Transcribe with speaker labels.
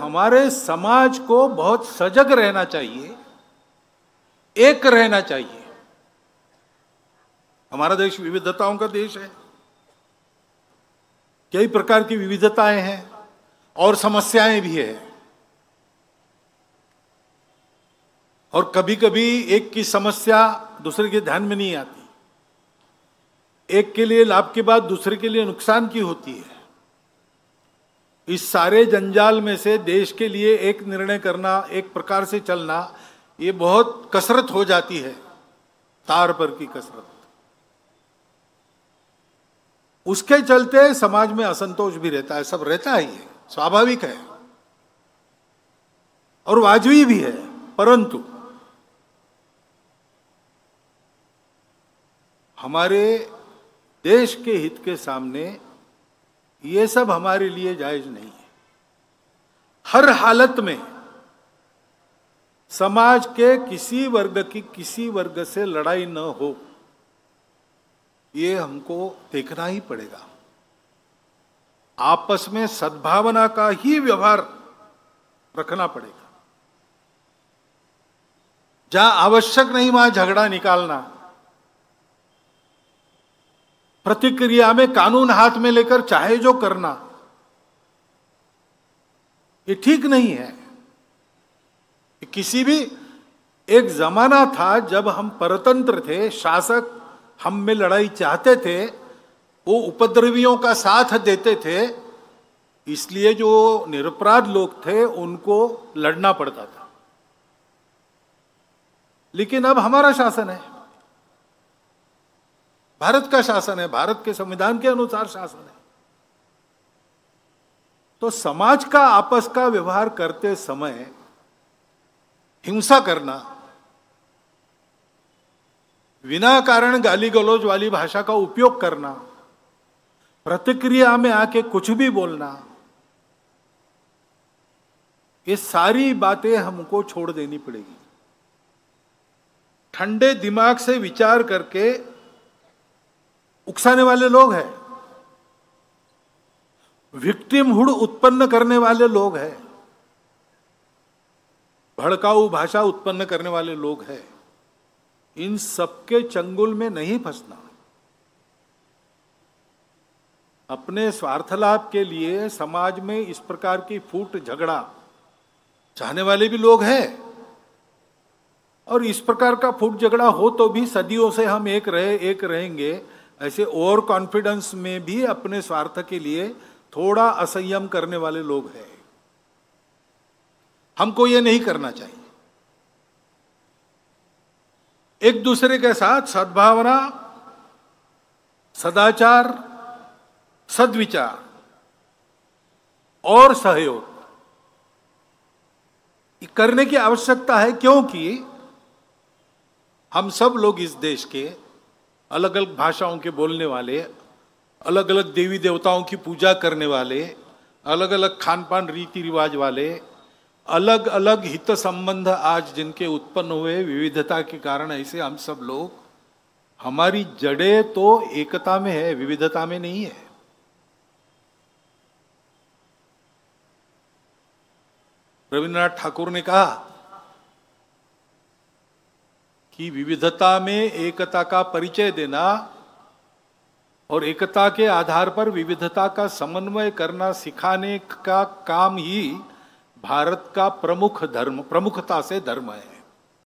Speaker 1: हमारे समाज को बहुत सजग रहना चाहिए, एक रहना चाहिए। हमारा देश विविधताओं का देश है, कई प्रकार की विविधताएं हैं और समस्याएं भी है। और कभी कभी एक की समस्या दूसरे के ध्यान में नहीं आती, एक के लिए लाभ की बात दूसरे के लिए नुकसान की होती है। इस सारे जंजाल में से देश के लिए एक निर्णय करना, एक प्रकार से चलना, ये बहुत कसरत हो जाती है, तार पर की कसरत। उसके चलते समाज में असंतोष भी रहता है, सब रहता है, ये स्वाभाविक है और वाजबी भी है। परंतु हमारे देश के हित के सामने ये सब हमारे लिए जायज नहीं है। हर हालत में समाज के किसी वर्ग की किसी वर्ग से लड़ाई न हो, ये हमको देखना ही पड़ेगा। आपस में सद्भावना का ही व्यवहार रखना पड़ेगा। जहां आवश्यक नहीं वहां झगड़ा निकालना, प्रतिक्रिया में कानून हाथ में लेकर चाहे जो करना, ये ठीक नहीं है। किसी भी एक जमाना था जब हम परतंत्र थे, शासक हम में लड़ाई चाहते थे, वो उपद्रवियों का साथ देते थे, इसलिए जो निरपराध लोग थे उनको लड़ना पड़ता था। लेकिन अब हमारा शासन है, भारत का शासन है, भारत के संविधान के अनुसार शासन है। तो समाज का आपस का व्यवहार करते समय हिंसा करना, बिना कारण गाली गलौज वाली भाषा का उपयोग करना, प्रतिक्रिया में आके कुछ भी बोलना, ये सारी बातें हमको छोड़ देनी पड़ेगी। ठंडे दिमाग से विचार करके उकसाने वाले लोग हैं, विक्टिमहुड उत्पन्न करने वाले लोग हैं, भड़काऊ भाषा उत्पन्न करने वाले लोग हैं, इन सबके चंगुल में नहीं फंसना। अपने स्वार्थ लाभ के लिए समाज में इस प्रकार की फूट झगड़ा चाहने वाले भी लोग हैं, और इस प्रकार का फूट झगड़ा हो तो भी सदियों से हम एक रहेंगे, ऐसे ओवर कॉन्फिडेंस में भी अपने स्वार्थ के लिए थोड़ा असंयम करने वाले लोग हैं। हमको ये नहीं करना चाहिए। एक दूसरे के साथ सद्भावना, सदाचार, सद्विचार और सहयोग करने की आवश्यकता है, क्योंकि हम सब लोग इस देश के अलग अलग भाषाओं के बोलने वाले, अलग अलग देवी देवताओं की पूजा करने वाले, अलग अलग खान पान रीति रिवाज वाले, अलग अलग हित संबंध आज जिनके उत्पन्न हुए विविधता के कारण, ऐसे हम सब लोग, हमारी जड़ें तो एकता में है, विविधता में नहीं है। रविन्द्रनाथ ठाकुर ने कहा कि विविधता में एकता का परिचय देना और एकता के आधार पर विविधता का समन्वय करना सिखाने का काम ही भारत का प्रमुखता से धर्म है।